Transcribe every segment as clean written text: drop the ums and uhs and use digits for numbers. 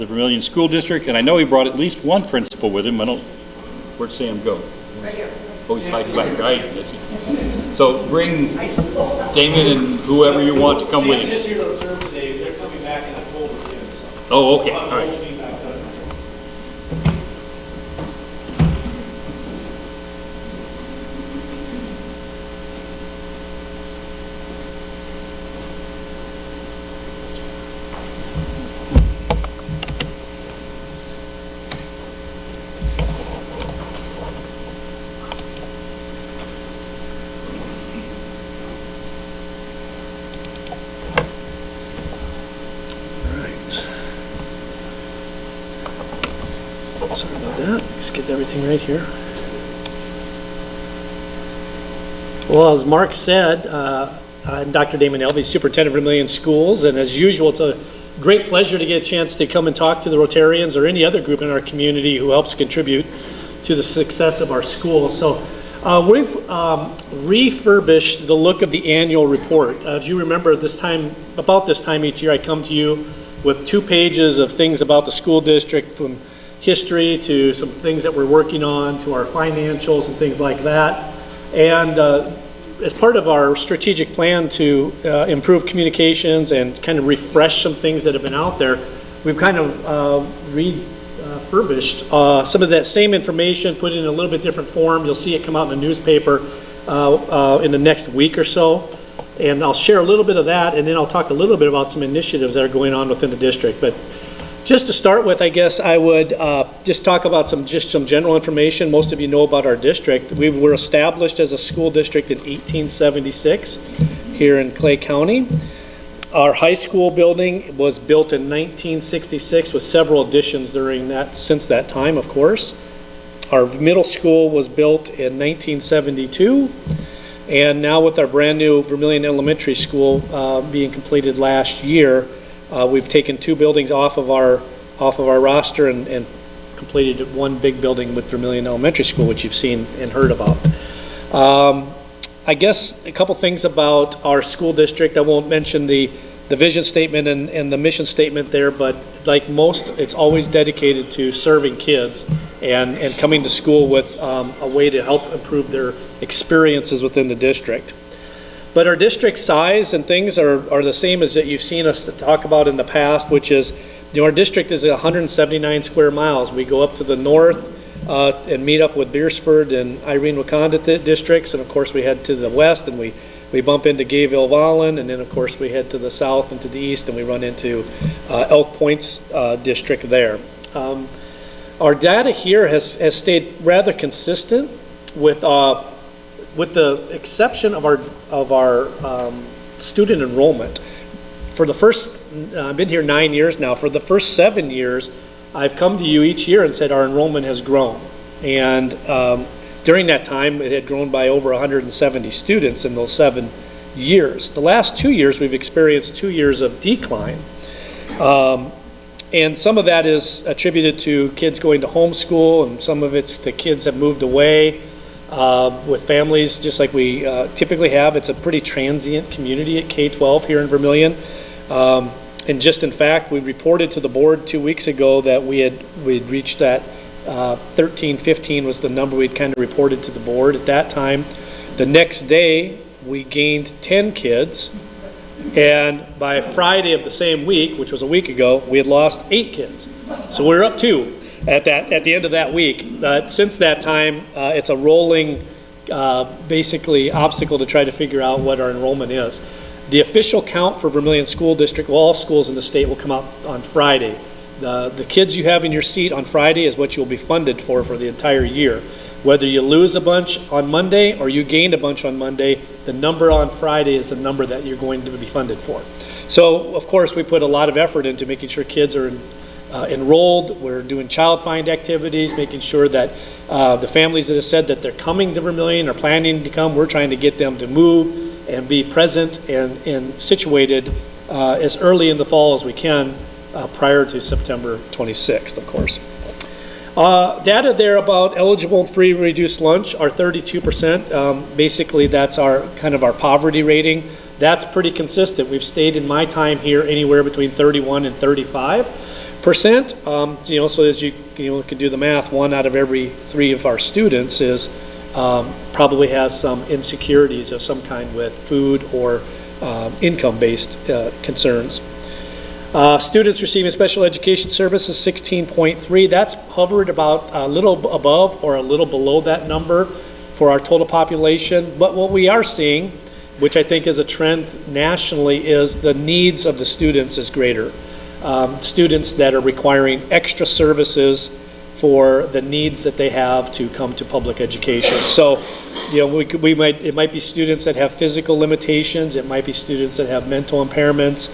Vermillion School District, and I know he brought at least one principal with him. Where'd Sam go? Right here. Oh, he's hiding back, right? So bring Damon and whoever you want to come with Sam's you. just here to observe today. They're coming back in October again. So. Oh, okay, all right. Sorry about that. Let's get everything right here. Well, as Mark said, I'm Dr. Damon Alvey, Superintendent of Vermillion Schools, and as usual, it's a great pleasure to get a chance to come and talk to the Rotarians or any other group in our community who helps contribute to the success of our school. So we've refurbished the look of the annual report. As you remember, about this time each year, I come to you with 2 pages of things about the school district, from history to some things that we're working on to our financials and things like that. And as part of our strategic plan to improve communications and kind of refresh some things that have been out there, we've kind of refurbished some of that same information, put it in a little bit different form. You'll see it come out in the newspaper in the next week or so. And I'll share a little bit of that, and then I'll talk a little bit about some initiatives that are going on within the district. But just to start with, I guess I would just talk about some general information. Most of you know about our district. We were established as a school district in 1876 here in Clay County. Our high school building was built in 1966 with several additions since that time, of course. Our middle school was built in 1972. And now with our brand new Vermillion Elementary School being completed last year, we've taken 2 buildings off of our roster and completed one big building with Vermillion Elementary School, which you've seen and heard about. I guess a couple things about our school district. I won't mention the vision statement and the mission statement there, but like most, it's always dedicated to serving kids and coming to school with a way to help improve their experiences within the district. But our district size and things are the same as that you've seen us talk about in the past, which is, our district is 179 square miles. We go up to the north and meet up with Beersford and Irene-Waconda districts, and of course we head to the west and we bump into Gayville-Wallen, and then of course we head to the south and to the east, and we run into Elk Point's district there. Our data here has stayed rather consistent with the exception of our student enrollment. For the first, I've been here 9 years now. For the first 7 years, I've come to you each year and said our enrollment has grown. And during that time, it had grown by over 170 students in those 7 years. The last 2 years, we've experienced 2 years of decline. And some of that is attributed to kids going to homeschool, and some of it's the kids have moved away with families, just like we typically have. It's a pretty transient community at K-12 here in Vermillion. And just in fact, we reported to the board 2 weeks ago that we'd reached that 13, 15 was the number we'd kind of reported to the board at that time. The next day, we gained 10 kids. And by Friday of the same week, which was a week ago, we had lost 8 kids. So we're up 2 at the end of that week. Since that time, it's a rolling, basically, obstacle to try to figure out what our enrollment is. The official count for Vermillion School District, all schools in the state, will come out on Friday. The kids you have in your seat on Friday is what you'll be funded for the entire year. Whether you lose a bunch on Monday or you gained a bunch on Monday, the number on Friday is the number that you're going to be funded for. So, of course, we put a lot of effort into making sure kids are enrolled. We're doing child find activities, making sure that the families that have said that they're coming to Vermillion or planning to come, we're trying to get them to move and be present and situated as early in the fall as we can prior to September 26th, of course. Data there about eligible and free reduced lunch are 32%. Basically, that's our kind of our poverty rating. That's pretty consistent. We've stayed in my time here anywhere between 31 and 35. Percent, so as you can do the math, 1 out of every 3 of our students is probably has some insecurities of some kind with food or income-based concerns. Students receiving special education services, 16.3. That's hovered about a little above or a little below that number for our total population. But what we are seeing, which I think is a trend nationally, is the needs of the students is greater. Students that are requiring extra services for the needs that they have to come to public education. So, it might be students that have physical limitations, it might be students that have mental impairments,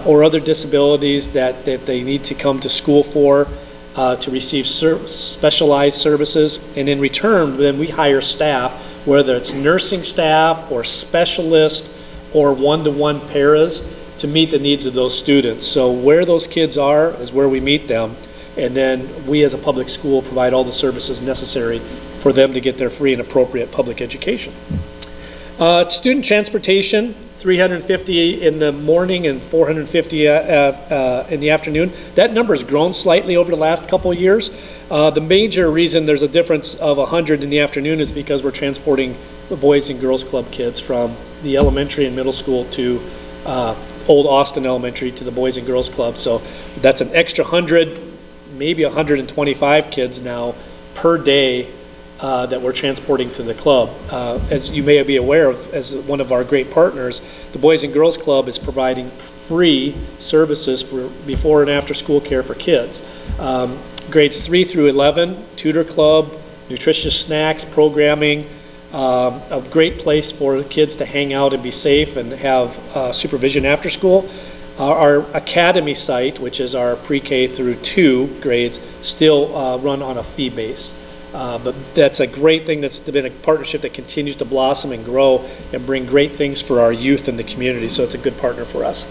or other disabilities that they need to come to school for, to receive specialized services. And in return, then we hire staff, whether it's nursing staff or specialists or one-to-one paras, to meet the needs of those students. So where those kids are is where we meet them, and then we as a public school provide all the services necessary for them to get their free and appropriate public education. Student transportation, 350 in the morning and 450 in the afternoon. That number has grown slightly over the last couple of years. The major reason there's a difference of 100 in the afternoon is because we're transporting the Boys and Girls Club kids from the elementary and middle school to Old Austin Elementary to the Boys and Girls Club. So that's an extra 100, maybe 125 kids now per day that we're transporting to the club. As you may be aware of, as one of our great partners, the Boys and Girls Club is providing free services for before and after school care for kids. Grades 3 through 11, tutor club, nutritious snacks, programming, a great place for kids to hang out and be safe and have supervision after school. Our academy site, which is our pre-K through 2 grades, still run on a fee base. But that's a great thing. That's been a partnership that continues to blossom and grow and bring great things for our youth and the community. So it's a good partner for us.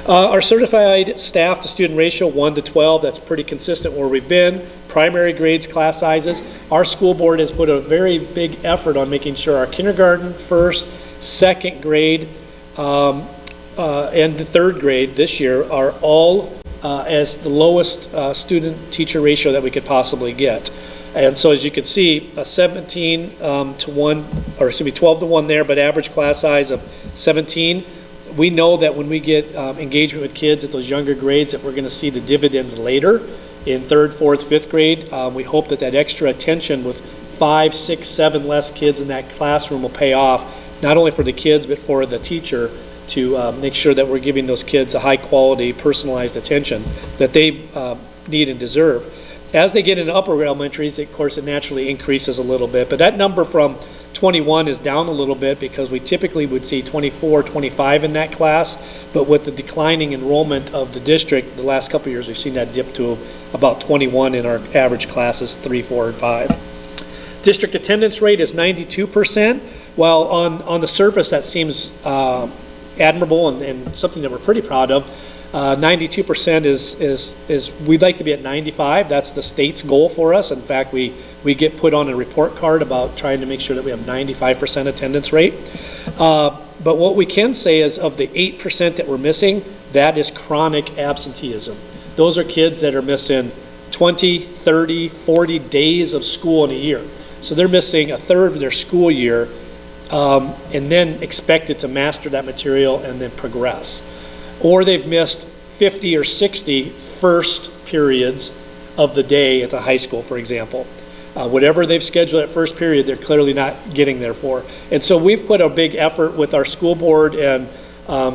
Our certified staff to student ratio, 1 to 12, that's pretty consistent where we've been. Primary grades, class sizes. Our school board has put a very big effort on making sure our kindergarten, first, second grade, and the third grade this year are all as the lowest student-teacher ratio that we could possibly get. And so as you can see, a 17 to 1, or excuse me, 12 to 1 there, but average class size of 17. We know that when we get engagement with kids at those younger grades that we're going to see the dividends later in 3rd, 4th, 5th grade. We hope that extra attention with 5, 6, 7 less kids in that classroom will pay off, not only for the kids but for the teacher, to make sure that we're giving those kids a high quality, personalized attention that they need and deserve. As they get into upper elementaries, of course, it naturally increases a little bit, but that number from 21 is down a little bit because we typically would see 24, 25 in that class, but with the declining enrollment of the district the last couple of years, we've seen that dip to about 21 in our average classes, 3, 4, and 5. District attendance rate is 92%, while on the surface that seems admirable and something that we're pretty proud of. 92% is we'd like to be at 95. That's the state's goal for us. In fact, we get put on a report card about trying to make sure that we have 95% attendance rate. But what we can say is of the 8% that we're missing, that is chronic absenteeism. Those are kids that are missing 20, 30, 40 days of school in a year. So they're missing a third of their school year and then expected to master that material and then progress. Or they've missed 50 or 60 first periods of the day at the high school, for example. Whatever they've scheduled at first period, they're clearly not getting there for. And so we've put a big effort with our school board and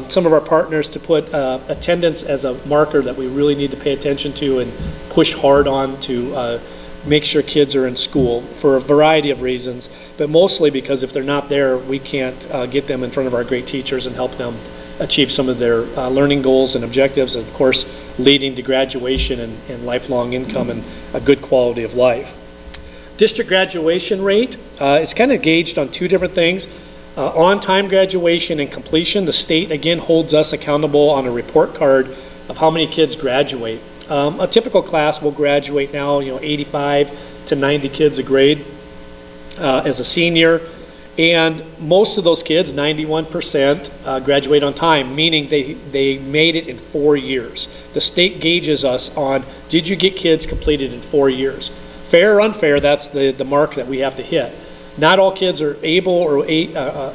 some of our partners to put attendance as a marker that we really need to pay attention to and push hard on to make sure kids are in school for a variety of reasons, but mostly because if they're not there, we can't get them in front of our great teachers and help them achieve some of their learning goals and objectives, and of course leading to graduation and lifelong income and a good quality of life. District graduation rate is kind of gauged on 2 different things. On-time graduation and completion. The state again holds us accountable on a report card of how many kids graduate. A typical class will graduate now, 85 to 90 kids a grade as a senior. And most of those kids, 91%, graduate on time, meaning they made it in 4 years. The state gauges us on, did you get kids completed in 4 years? Fair or unfair, that's the mark that we have to hit. Not all kids are able or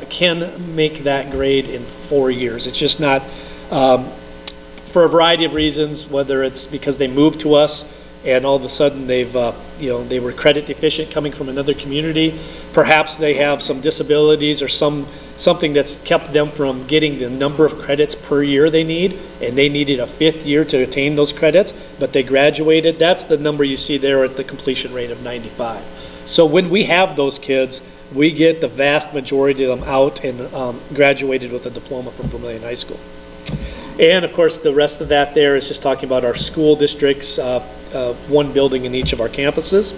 can make that grade in 4 years. It's just not, for a variety of reasons, whether it's because they moved to us and all of a sudden they were credit deficient coming from another community. Perhaps they have some disabilities or something that's kept them from getting the number of credits per year they need, and they needed a 5th year to attain those credits, but they graduated. That's the number you see there at the completion rate of 95. So when we have those kids, we get the vast majority of them out and graduated with a diploma from Vermillion High School. And of course, the rest of that there is just talking about our school districts, one building in each of our campuses.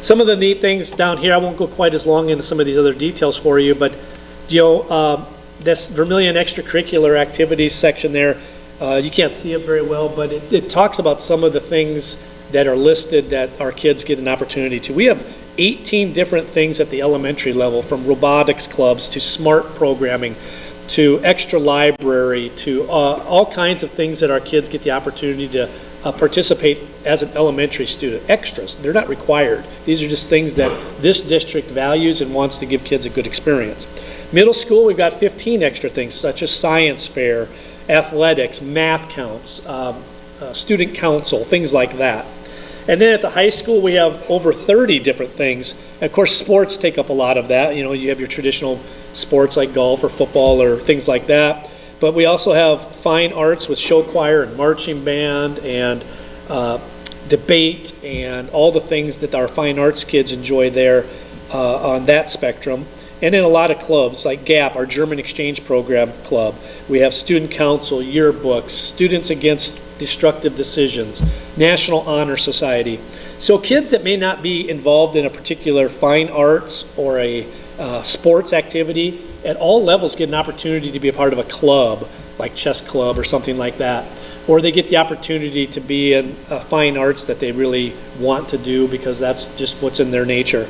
Some of the neat things down here, I won't go quite as long into some of these other details for you, but this Vermillion extracurricular activities section there, you can't see it very well, but it talks about some of the things that are listed that our kids get an opportunity to. We have 18 different things at the elementary level, from robotics clubs to smart programming to extra library to all kinds of things that our kids get the opportunity to participate as an elementary student. Extras, they're not required. These are just things that this district values and wants to give kids a good experience. Middle school, we've got 15 extra things such as science fair, athletics, math counts, student council, things like that. And then at the high school, we have over 30 different things. And of course, sports take up a lot of that. You have your traditional sports like golf or football or things like that. But we also have fine arts with show choir and marching band and debate and all the things that our fine arts kids enjoy there on that spectrum. And then a lot of clubs like GAP, our German Exchange Program Club. We have student council, yearbooks, Students Against Destructive Decisions, National Honor Society. So kids that may not be involved in a particular fine arts or a sports activity at all levels get an opportunity to be a part of a club, like chess club or something like that. Or they get the opportunity to be in fine arts that they really want to do because that's just what's in their nature.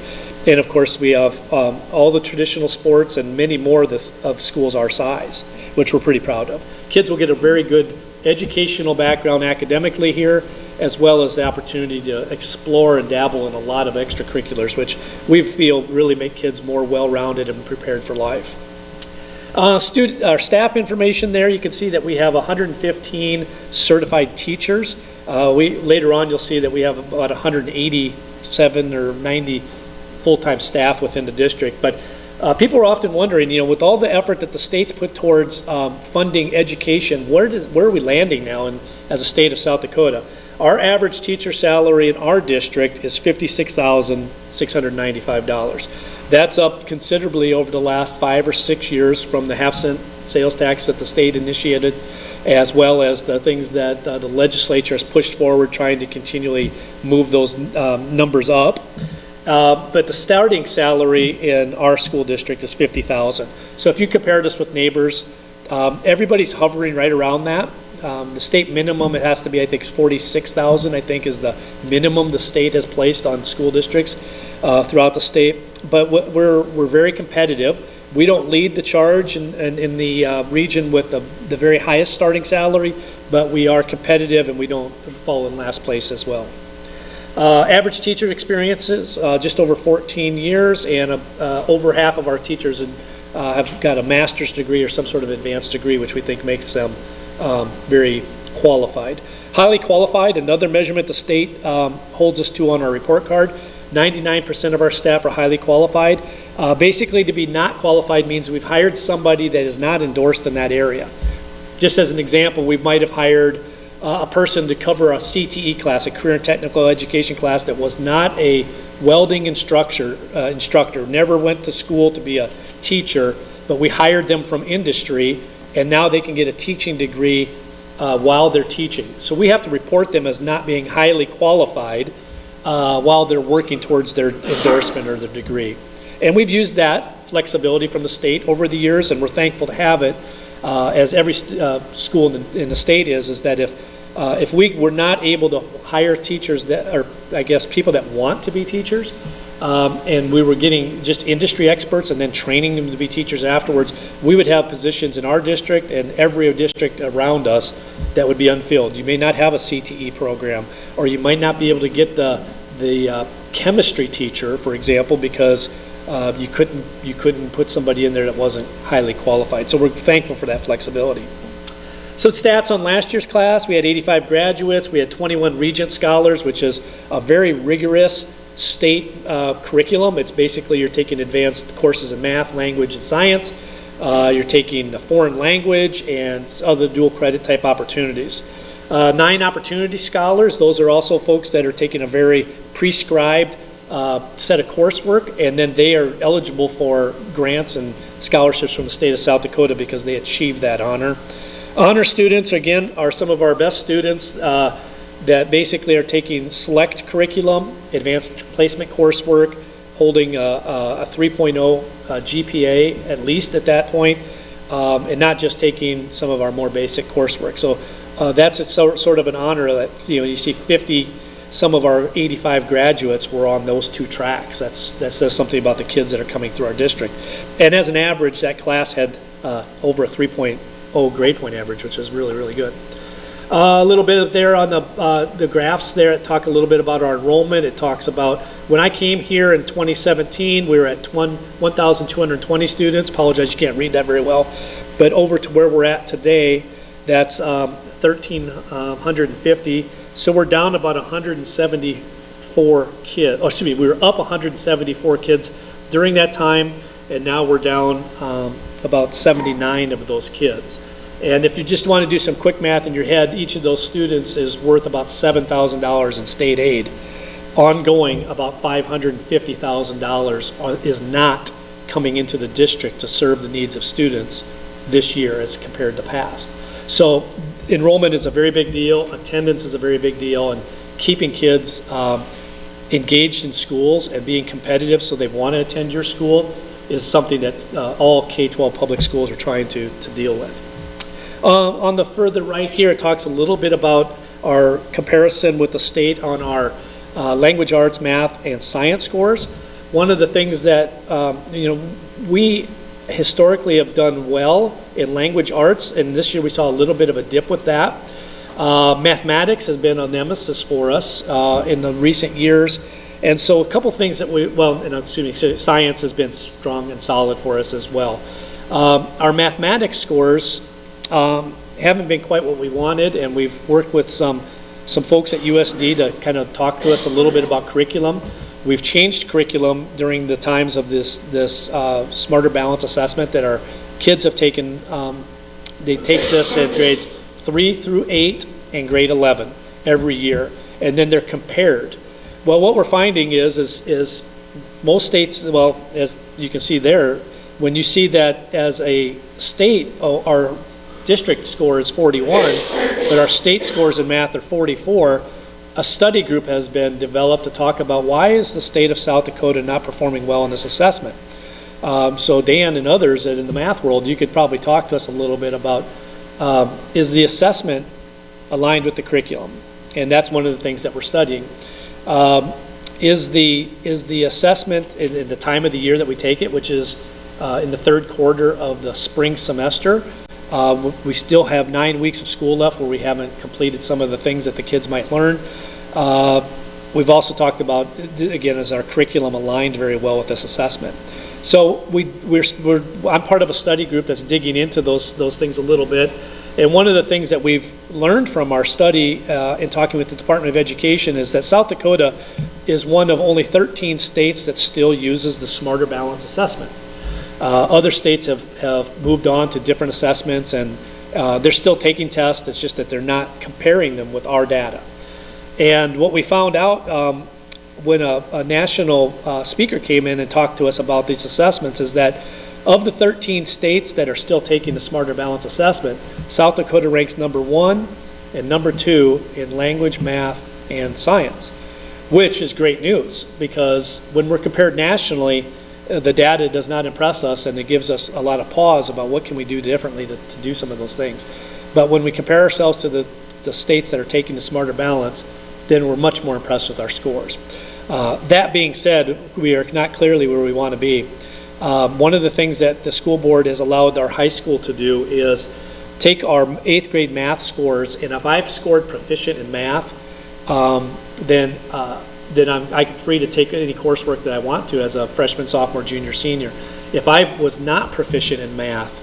And of course, we have all the traditional sports and many more of schools our size, which we're pretty proud of. Kids will get a very good educational background academically here, as well as the opportunity to explore and dabble in a lot of extracurriculars, which we feel really make kids more well-rounded and prepared for life. Our staff information there, you can see that we have 115 certified teachers. Later on, you'll see that we have about 187 or 90 full-time staff within the district. But people are often wondering, with all the effort that the state's put towards funding education, where are we landing now as a state of South Dakota? Our average teacher salary in our district is $56,695. That's up considerably over the last 5 or 6 years from the half-cent sales tax that the state initiated, as well as the things that the legislature has pushed forward, trying to continually move those numbers up. But the starting salary in our school district is $50,000. So if you compared us with neighbors, everybody's hovering right around that. The state minimum, it has to be, I think, $46,000, I think, is the minimum the state has placed on school districts throughout the state. But we're very competitive. We don't lead the charge in the region with the very highest starting salary, but we are competitive and we don't fall in last place as well. Average teacher experiences, just over 14 years, and over half of our teachers have got a master's degree or some sort of advanced degree, which we think makes them very qualified. Highly qualified, another measurement the state holds us to on our report card. 99% of our staff are highly qualified. Basically, to be not qualified means we've hired somebody that is not endorsed in that area. Just as an example, we might have hired a person to cover a CTE class, a career and technical education class, that was not a welding instructor, never went to school to be a teacher, but we hired them from industry, and now they can get a teaching degree while they're teaching. So we have to report them as not being highly qualified while they're working towards their endorsement or their degree. And we've used that flexibility from the state over the years, and we're thankful to have it, as every school in the state is that if we were not able to hire teachers that are, I guess, people that want to be teachers, and we were getting just industry experts and then training them to be teachers afterwards, we would have positions in our district and every district around us that would be unfilled. You may not have a CTE program, or you might not be able to get the chemistry teacher, for example, because you couldn't put somebody in there that wasn't highly qualified. So we're thankful for that flexibility. So stats on last year's class: we had 85 graduates, we had 21 Regent Scholars, which is a very rigorous state curriculum. It's basically you're taking advanced courses in math, language, and science. You're taking a foreign language and other dual credit type opportunities. 9 Opportunity Scholars, those are also folks that are taking a very prescribed set of coursework, and then they are eligible for grants and scholarships from the state of South Dakota because they achieved that honor. Honor students, again, are some of our best students that basically are taking select curriculum, advanced placement coursework, holding a 3.0 GPA at least at that point, and not just taking some of our more basic coursework. So that's sort of an honor that, you see 50, some of our 85 graduates were on those 2 tracks. That says something about the kids that are coming through our district. And as an average, that class had over a 3.0 grade point average, which is really, really good. A little bit there on the graphs there, it talk a little bit about our enrollment. It talks about when I came here in 2017, we were at 1,220 students. Apologize, you can't read that very well. But over to where we're at today, that's 1,350. So we're down about 174 kids. Oh, excuse me, we were up 174 kids during that time, and now we're down about 79 of those kids. And if you just want to do some quick math in your head, each of those students is worth about $7,000 in state aid. Ongoing, about $550,000 is not coming into the district to serve the needs of students this year as compared to past. So enrollment is a very big deal, attendance is a very big deal, and keeping kids engaged in schools and being competitive so they want to attend your school is something that all K-12 public schools are trying to deal with. On the further right here, it talks a little bit about our comparison with the state on our language arts, math, and science scores. One of the things that, we historically have done well in language arts, and this year we saw a little bit of a dip with that. Mathematics has been a nemesis for us in the recent years. And so a couple things that science has been strong and solid for us as well. Our mathematics scores haven't been quite what we wanted, and we've worked with some folks at USD to kind of talk to us a little bit about curriculum. We've changed curriculum during the times of this Smarter Balance assessment that our kids have taken. They take this at grades 3 through 8 and grade 11 every year, and then they're compared. Well, what we're finding is most states, well, as you can see there, when you see that as a state, our district score is 41, but our state scores in math are 44, a study group has been developed to talk about why is the state of South Dakota not performing well in this assessment. So Dan and others that in the math world, you could probably talk to us a little bit about is the assessment aligned with the curriculum? And that's one of the things that we're studying. Is the assessment in the time of the year that we take it, which is in the 3rd quarter of the spring semester. We still have 9 weeks of school left where we haven't completed some of the things that the kids might learn. We've also talked about, again, is our curriculum aligned very well with this assessment. So I'm part of a study group that's digging into those things a little bit. And one of the things that we've learned from our study in talking with the Department of Education is that South Dakota is one of only 13 states that still uses the Smarter Balance assessment. Other states have moved on to different assessments, and they're still taking tests. It's just that they're not comparing them with our data. And what we found out when a national speaker came in and talked to us about these assessments is that of the 13 states that are still taking the Smarter Balance assessment, South Dakota ranks number 1 and number 2 in language, math, and science, which is great news because when we're compared nationally, the data does not impress us, and it gives us a lot of pause about what can we do differently to do some of those things. But when we compare ourselves to the states that are taking the Smarter Balance, then we're much more impressed with our scores. That being said, we are not clearly where we want to be. One of the things that the school board has allowed our high school to do is take our 8th grade math scores, and if I've scored proficient in math, then I'm free to take any coursework that I want to as a freshman, sophomore, junior, senior. If I was not proficient in math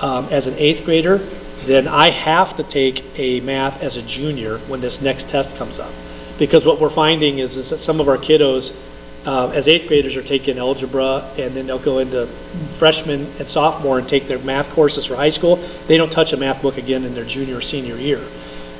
as an 8th grader, then I have to take a math as a junior when this next test comes up. Because what we're finding is that some of our kiddos, as 8th graders, are taking algebra, and then they'll go into freshman and sophomore and take their math courses for high school. They don't touch a math book again in their junior or senior year,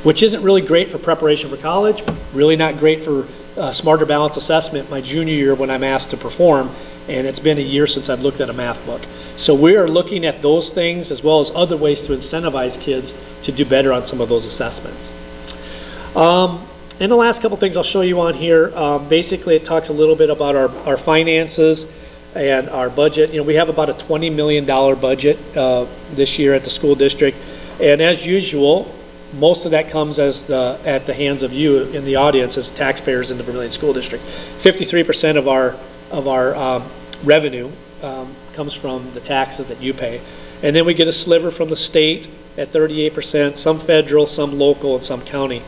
which isn't really great for preparation for college, really not great for smarter balance assessment my junior year when I'm asked to perform, and it's been a year since I've looked at a math book. So we are looking at those things as well as other ways to incentivize kids to do better on some of those assessments. And the last couple things I'll show you on here, basically it talks a little bit about our finances and our budget. You know, we have about a $20 million budget this year at the school district, and as usual, most of that comes at the hands of you in the audience as taxpayers in the Vermillion School District. 53% of our revenue comes from the taxes that you pay, and then we get a sliver from the state at 38%, some federal, some local, and some county.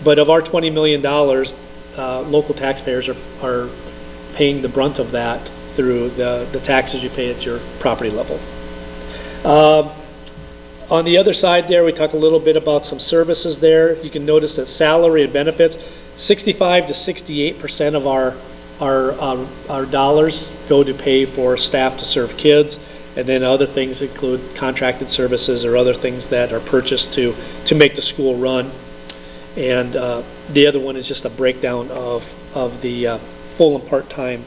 But of our $20 million, local taxpayers are paying the brunt of that through the taxes you pay at your property level. On the other side there, we talk a little bit about some services there. You can notice that salary and benefits, 65 to 68% of our dollars go to pay for staff to serve kids, and then other things include contracted services or other things that are purchased to make the school run. And the other one is just a breakdown of the full and part-time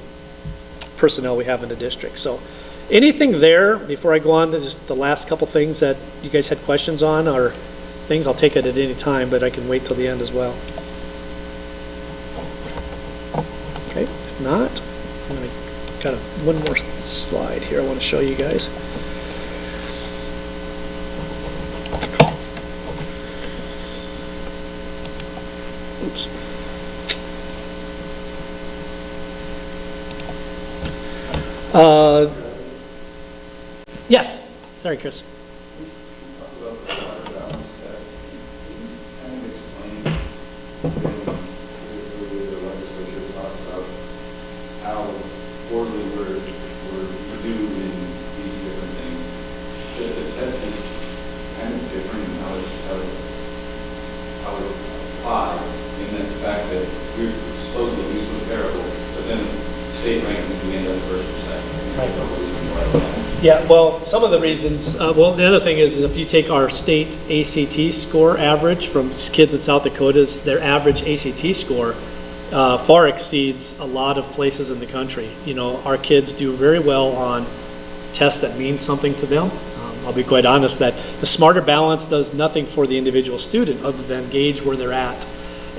personnel we have in the district. So anything there before I go on to just the last couple things that you guys had questions on, or things, I'll take it at any time, but I can wait till the end as well. Okay, if not, I'm going to got one more slide here I want to show you guys. Oops. Yes. Sorry, Chris. Yeah, well, some of the reasons, well, the other thing is if you take our state ACT score average from kids in South Dakota, their average ACT score far exceeds a lot of places in the country. You know, our kids do very well on tests that mean something to them. I'll be quite honest that the Smarter Balance does nothing for the individual student other than gauge where they're at.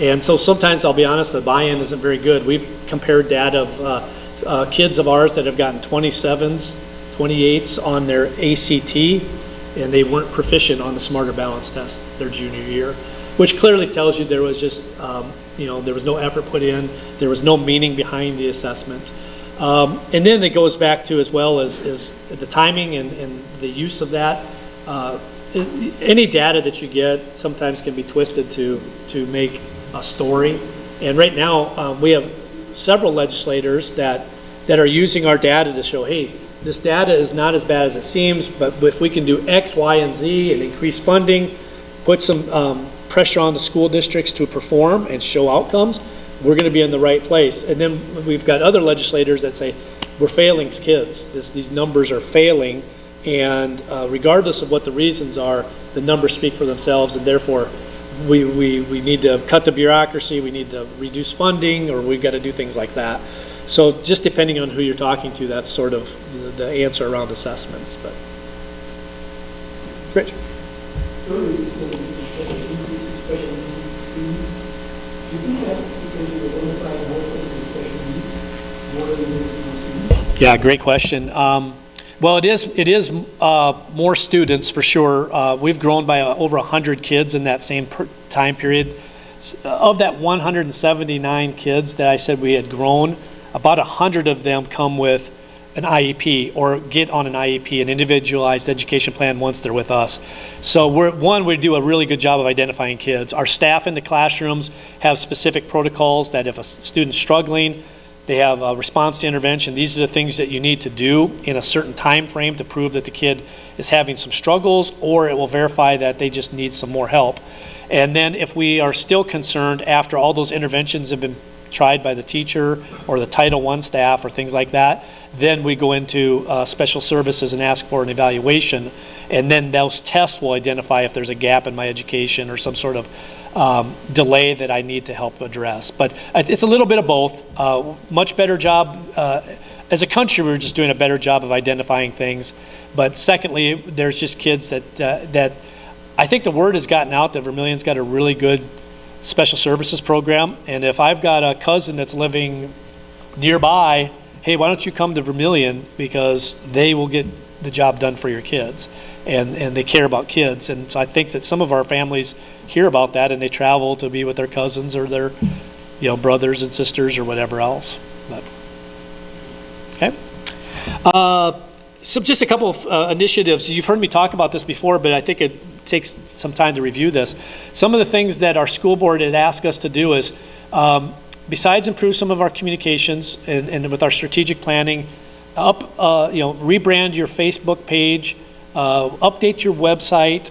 And so sometimes, I'll be honest, the buy-in isn't very good. We've compared data of kids of ours that have gotten 27s, 28s on their ACT, and they weren't proficient on the Smarter Balance test their junior year, which clearly tells you there was just, there was no effort put in, there was no meaning behind the assessment. And then it goes back to, as well as the timing and the use of that. Any data that you get sometimes can be twisted to make a story. And right now, we have several legislators that are using our data to show, hey, this data is not as bad as it seems, but if we can do X, Y, and Z and increase funding, put some pressure on the school districts to perform and show outcomes, we're going to be in the right place. And then we've got other legislators that say, we're failing kids. These numbers are failing, and regardless of what the reasons are, the numbers speak for themselves, and therefore we need to cut the bureaucracy, we need to reduce funding, or we've got to do things like that. So just depending on who you're talking to, that's sort of the answer around assessments. But Rich? Earlier you said that you increase in special needs students. Do you think that's because you identify more students with special needs more than this students? Yeah, great question. Well, it is more students for sure. We've grown by over 100 kids in that same time period Of that 179 kids that I said we had grown, about 100 of them come with an IEP or get on an IEP, an individualized education plan, once they're with us. So we do a really good job of identifying kids. Our staff in the classrooms have specific protocols that if a student's struggling, they have a response to intervention. These are the things that you need to do in a certain time frame to prove that the kid is having some struggles, or it will verify that they just need some more help. And then if we are still concerned after all those interventions have been tried by the teacher or the Title I staff or things like that, then we go into special services and ask for an evaluation, and then those tests will identify if there's a gap in my education or some sort of delay that I need to help address. But it's a little bit of both. Much better job. As a country, we're just doing a better job of identifying things. But secondly, there's just kids that I think the word has gotten out that Vermillion's got a really good special services program. And if I've got a cousin that's living nearby, hey, why don't you come to Vermillion, because they will get the job done for your kids, and they care about kids. And so I think that some of our families hear about that and they travel to be with their cousins or their brothers and sisters or whatever else. But, okay. So just a couple of initiatives. You've heard me talk about this before, but I think it takes some time to review this. Some of the things that our school board has asked us to do is, besides improve some of our communications and with our strategic planning, rebrand your Facebook page, update your website.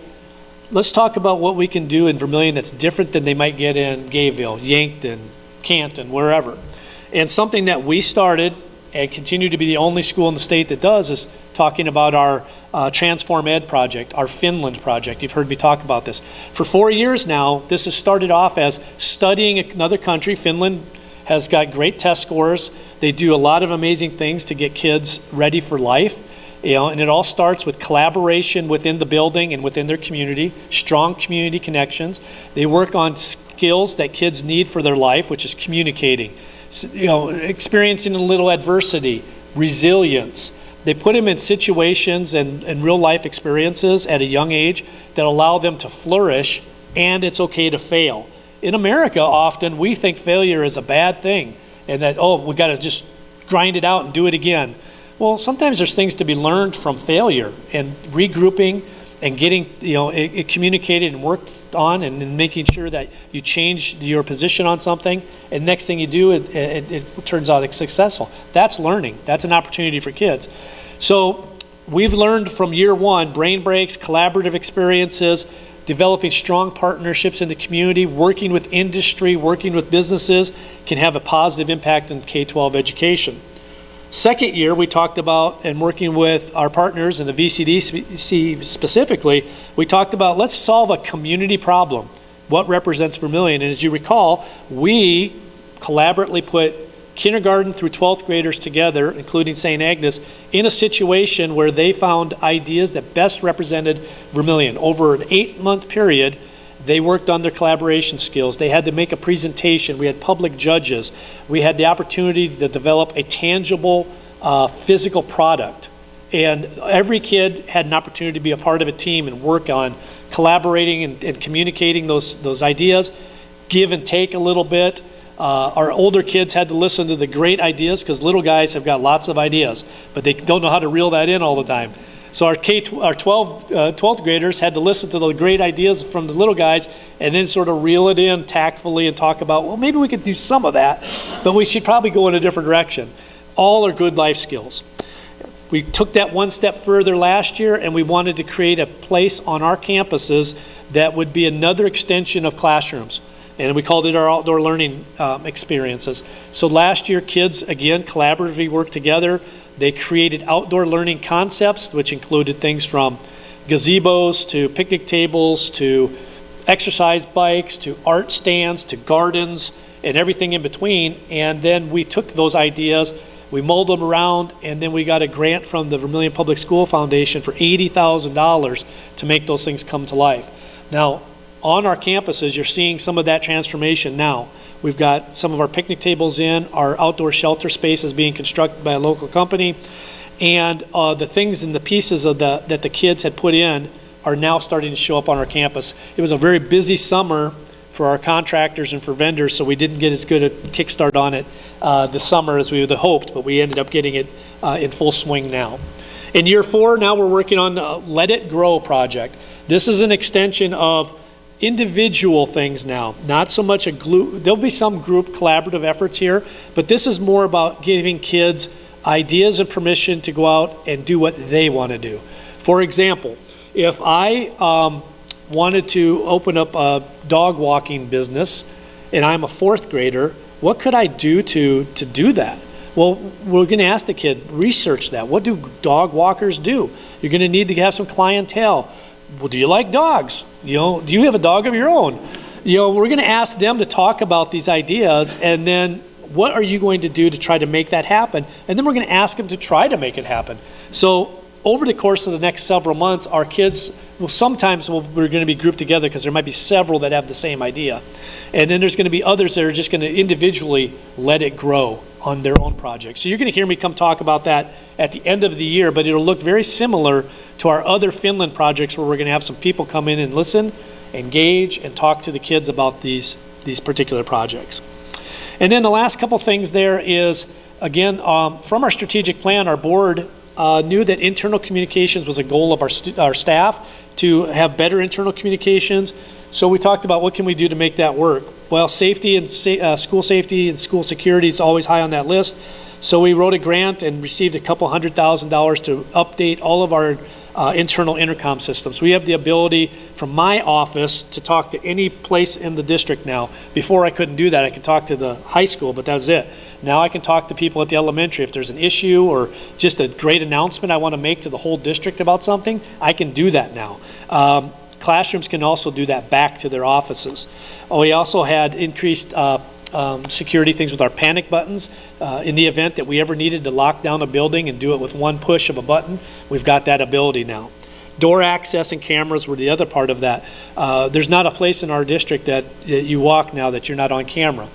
Let's talk about what we can do in Vermillion that's different than they might get in Gayville, Yankton, Canton, wherever. And something that we started and continue to be the only school in the state that does is talking about our Transform Ed project, our Finland project. You've heard me talk about this. For 4 years now, this has started off as studying another country. Finland has got great test scores. They do a lot of amazing things to get kids ready for life. And it all starts with collaboration within the building and within their community, strong community connections. They work on skills that kids need for their life, which is communicating, experiencing a little adversity, resilience. They put them in situations and real life experiences at a young age that allow them to flourish, and it's okay to fail. In America, often we think failure is a bad thing and that, we got to just grind it out and do it again. Well, sometimes there's things to be learned from failure, and regrouping and getting it communicated and worked on, and making sure that you change your position on something, and next thing you do, it turns out it's successful. That's learning. That's an opportunity for kids. So we've learned from year one, brain breaks, collaborative experiences, developing strong partnerships in the community, working with industry, working with businesses can have a positive impact in K-12 education. Second year, we talked about, and working with our partners in the VCDC specifically, we talked about let's solve a community problem. What represents Vermillion? And as you recall, we collaboratively put kindergarten through 12th graders together, including St. Agnes, in a situation where they found ideas that best represented Vermillion. Over an 8-month period, they worked on their collaboration skills. They had to make a presentation. We had public judges. We had the opportunity to develop a tangible physical product. And every kid had an opportunity to be a part of a team and work on collaborating and communicating those ideas, give and take a little bit. Our older kids had to listen to the great ideas, because little guys have got lots of ideas, but they don't know how to reel that in all the time. So our 12th graders had to listen to the great ideas from the little guys and then sort of reel it in tactfully and talk about, well, maybe we could do some of that, but we should probably go in a different direction. All are good life skills. We took that one step further last year, and we wanted to create a place on our campuses that would be another extension of classrooms. And we called it our outdoor learning experiences. So last year, kids, again, collaboratively worked together. They created outdoor learning concepts, which included things from gazebos to picnic tables to exercise bikes to art stands to gardens and everything in between. And then we took those ideas, we molded them around, and then we got a grant from the Vermillion Public School Foundation for $80,000 to make those things come to life. Now, on our campuses, you're seeing some of that transformation now. We've got some of our picnic tables in, our outdoor shelter space is being constructed by a local company, and the things and the pieces of that the kids had put in are now starting to show up on our campus. It was a very busy summer for our contractors and for vendors, so we didn't get as good a kickstart on it this summer as we would have hoped, but we ended up getting it in full swing now. In year 4, now we're working on the Let It Grow project. This is an extension of individual things now, not so much there'll be some group collaborative efforts here, but this is more about giving kids ideas and permission to go out and do what they want to do. For example, if I wanted to open up a dog walking business and I'm a 4th grader, what could I do to do that? Well, we're going to ask the kid, research that. What do dog walkers do? You're going to need to have some clientele. Well, do you like dogs? You know, do you have a dog of your own? You know, we're going to ask them to talk about these ideas, and then what are you going to do to try to make that happen? And then we're going to ask them to try to make it happen. So over the course of the next several months, our kids will sometimes we're going to be grouped together because there might be several that have the same idea. And then there's going to be others that are just going to individually let it grow on their own projects. So you're going to hear me come talk about that at the end of the year, but it'll look very similar to our other Finland projects where we're going to have some people come in and listen, engage, and talk to the kids about these particular projects. And then the last couple things there is, again, from our strategic plan, our board knew that internal communications was a goal of our staff to have better internal communications. So we talked about what can we do to make that work. Well, safety and school safety and school security is always high on that list. So we wrote a grant and received a couple $100,000 to update all of our internal intercom systems. We have the ability from my office to talk to any place in the district now. Before I couldn't do that. I could talk to the high school, but that was it. Now I can talk to people at the elementary. If there's an issue or just a great announcement I want to make to the whole district about something, I can do that now. Classrooms can also do that back to their offices. We also had increased security things with our panic buttons. In the event that we ever needed to lock down a building and do it with one push of a button, we've got that ability now. Door access and cameras were the other part of that. There's not a place in our district that you walk now that you're not on camera,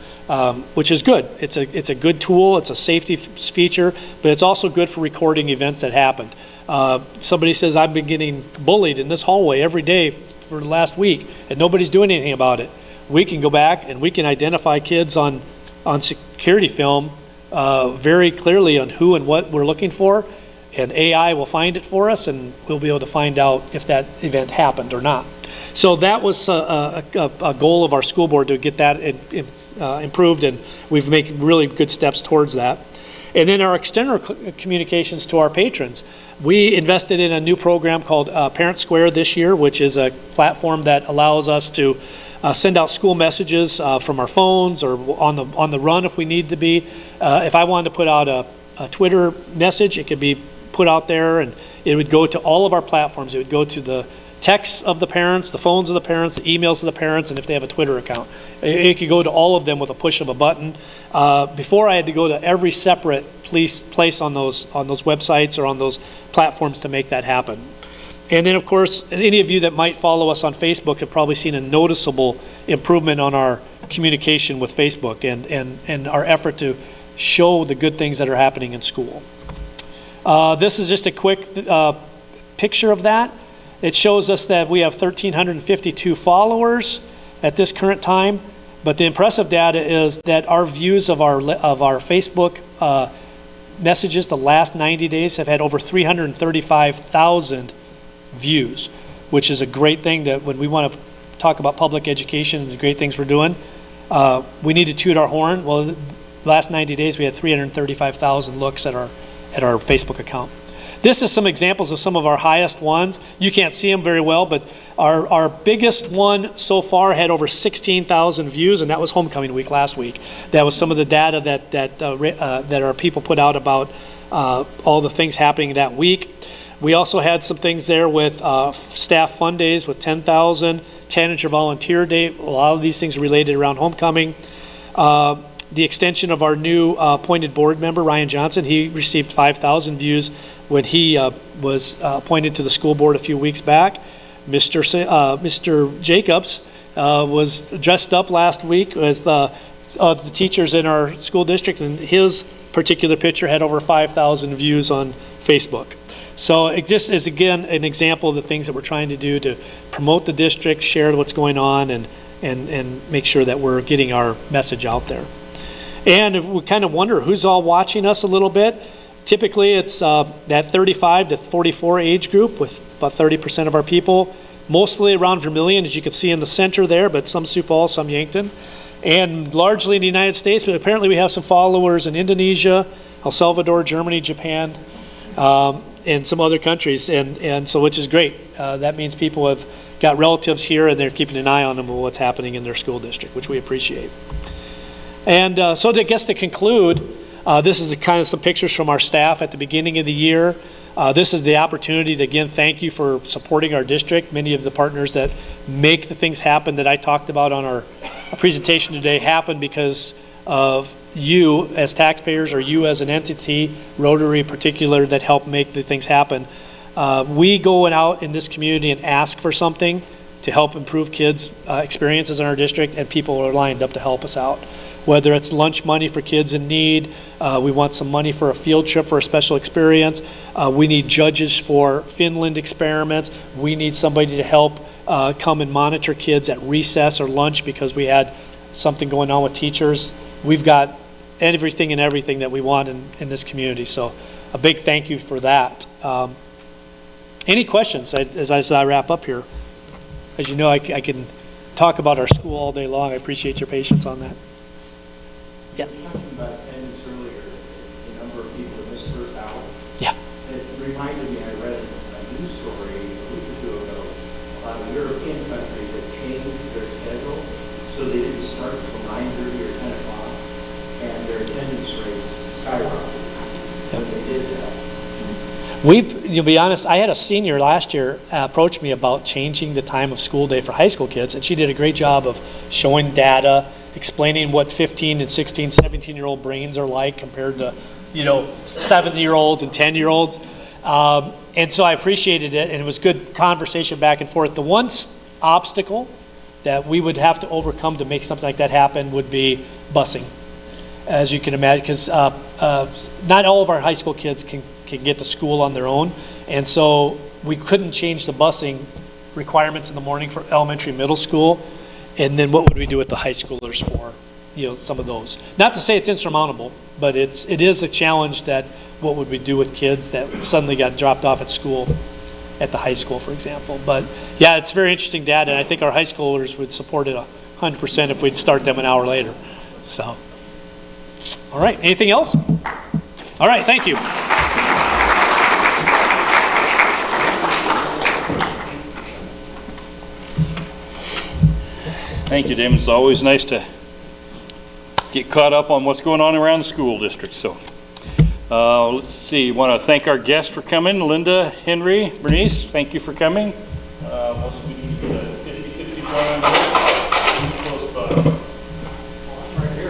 which is good. It's a good tool, it's a safety feature, but it's also good for recording events that happened. Somebody says, I've been getting bullied in this hallway every day for the last week, and nobody's doing anything about it. We can go back and we can identify kids on security film very clearly on who and what we're looking for, and AI will find it for us, and we'll be able to find out if that event happened or not. So that was a goal of our school board to get that improved, and we've made really good steps towards that. And then our external communications to our patrons. We invested in a new program called Parent Square this year, which is a platform that allows us to send out school messages from our phones or on the run if we need to be. If I wanted to put out a Twitter message, it could be put out there, and it would go to all of our platforms. It would go to the texts of the parents, the phones of the parents, the emails of the parents, and if they have a Twitter account. It could go to all of them with a push of a button. Before, I had to go to every separate place on those websites or on those platforms to make that happen. And then, of course, any of you that might follow us on Facebook have probably seen a noticeable improvement on our communication with Facebook and our effort to show the good things that are happening in school. This is just a quick picture of that. It shows us that we have 1,352 followers at this current time, but the impressive data is that our views of our Facebook messages the last 90 days have had over 335,000 views, which is a great thing. That when we want to talk about public education and the great things we're doing, we need to toot our horn. Well, the last 90 days we had 335,000 looks at our Facebook account. This is some examples of some of our highest ones. You can't see them very well, but our biggest one so far had over 16,000 views, and that was homecoming week last week. That was some of the data that our people put out about all the things happening that week. We also had some things there with staff fun days with 10,000, tanager volunteer day. A lot of these things related around homecoming. The extension of our new appointed board member, Ryan Johnson, he received 5,000 views when he was appointed to the school board a few weeks back. Mr. Jacobs was dressed up last week with the teachers in our school district, and his particular picture had over 5,000 views on Facebook. So it just is, again, an example of the things that we're trying to do to promote the district, share what's going on, and and make sure that we're getting our message out there. And if we kind of wonder who's all watching us a little bit. Typically, it's that 35 to 44 age group with about 30% of our people, mostly around Vermillion, as you can see in the center there, but some Sioux Falls, some Yankton, and largely in the United States, but apparently we have some followers in Indonesia, El Salvador, Germany, Japan, and some other countries, and so which is great. That means people have got relatives here and they're keeping an eye on them of what's happening in their school district, which we appreciate. And so I guess to conclude, this is kind of some pictures from our staff at the beginning of the year. This is the opportunity to, again, thank you for supporting our district. Many of the partners that make the things happen that I talked about on our presentation today happen because of you as taxpayers or you as an entity, Rotary in particular, that help make the things happen. We go out in this community and ask for something to help improve kids' experiences in our district, and people are lined up to help us out. Whether it's lunch money for kids in need, we want some money for a field trip for a special experience, we need judges for Finland experiments, we need somebody to help come and monitor kids at recess or lunch because we had something going on with teachers. We've got everything that we want in this community, so a big thank you for that. Any questions as I wrap up here? As you know, I can talk about our school all day long. I appreciate your patience on that. Yeah. You were talking about attendance earlier, the number of people in this first hour. Yeah. It reminded me, I read a news story a week or two ago about a European country that changed their schedule so they didn't start until 9:30 or 10 o'clock, and their attendance rates skyrocketed when they did that. You'll be honest, I had a senior last year approach me about changing the time of school day for high school kids, and she did a great job of showing data, explaining what 15 and 16, 17-year-old brains are like compared to, 7-year-olds and 10-year-olds. And so I appreciated it, and it was good conversation back and forth. The one obstacle that we would have to overcome to make something like that happen would be busing, as you can imagine, because not all of our high school kids can get to school on their own, and so we couldn't change the busing requirements in the morning for elementary and middle school. And then what would we do with the high schoolers for, some of those? Not to say it's insurmountable, but it is a challenge that what would we do with kids that suddenly got dropped off at school, at the high school, for example. But yeah, it's very interesting data, and I think our high schoolers would support it 100% if we'd start them an hour later. So, all right, anything else? All right, thank you. Thank you, Damon. It's always nice to get caught up on what's going on around the school district. So let's see. I want to thank our guests for coming. Linda, Henry, Bernice, thank you for coming. We need to get a 50-50 drawing.